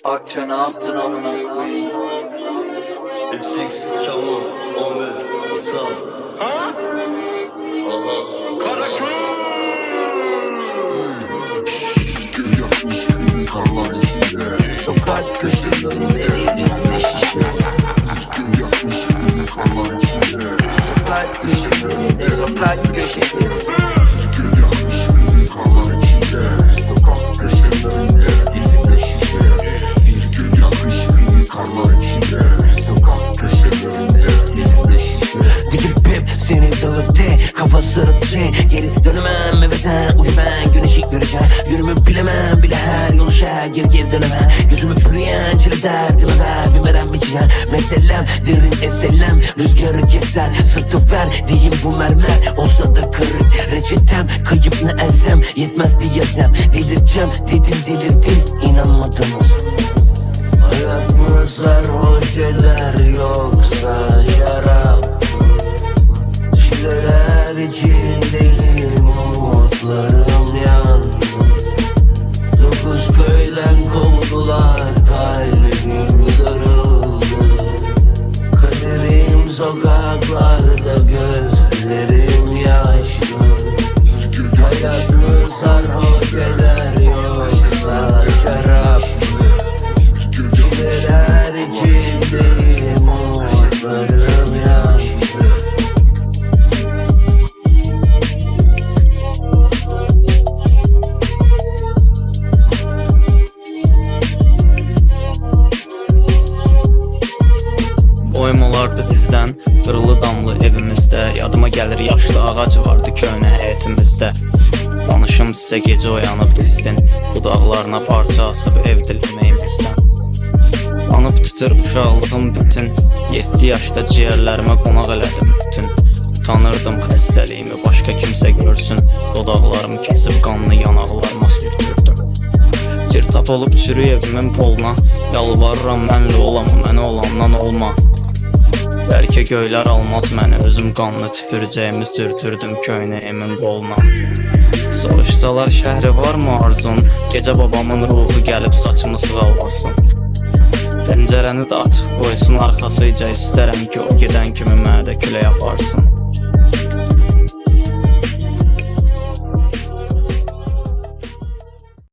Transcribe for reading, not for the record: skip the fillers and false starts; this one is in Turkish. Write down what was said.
Akça ne yaptın amına koyayım? Eksik çamur 11 Usal. Ha? Aha. Karaköy! Yakmış gibi karlar içinde. Sokak köşelerinde elinde şişe. Yakmış gibi karlar içinde. Sokak köşelerinde, sokak köşelerinde. Yakmış gibi karlar içinde. Sokak köşelerinde elinde şişe. Bir gün yakmış gibi karlar içinde. Sokak köşelerinde elinde şişe. Dikip hep seni dalıp te, kafa sarıp geri dönemem eve sen uyu ben güneşi göreceğim. Yürümü bilemem bile her yolu geri dönemem. Gözümü bürüyen çile derdime ver bir merhem biçiyen. Meselem derin eselem rüzgarı keser. Sırtı ver diyeyim bu mermer olsa da kırık. Reçetem kayıp ne elsem yetmez diyesem. Delireceğim dedim delirdim inanmadınız. Hayat mı sarhoş eder yoksa şarap? Çileler içindeyim umutlarım yandı. 9 köyden kovdular kalbim kırıldı. Kaderim sokaklarda gözlerim yaşlı. Hayat mı sarhoş eder yoksa şarap? Çileler içindeyim umutlarım yandı. Oymalardı bizdən, qırılı damlı evimizdə. Yadıma gəlir yaşlı ağac vardı köhnə həyətimizdə. Danışım sizə gecə oyanıb distin, budaqlarına parça asıb ev diliməyimizdən. Anıb tutur uşaqlığım bütün, 7 yaşda ciyərlərimə qonaq elədim bütün. Utanırdım xəstəliyimi başqa kimsə görsün, dodaqlarımı kəsib qanlı yanaqlarıma sürtürdüm. Tirtap olub çürü evimin poluna, yalvarıram mənlə olama, mənə olandan olma. Bəlkə göylər almaz məni, özüm qanlı tüpürcəyimi sürtürdüm köynəyimin qoluna. Soruşsalar şəhri varmı arzun, gecə babamın ruhu gəlib saçımı sığallasın. Pəncərəni də açıq qoysun arxasıca, istərəm ki o gedən kimi mənə də külək aparsın.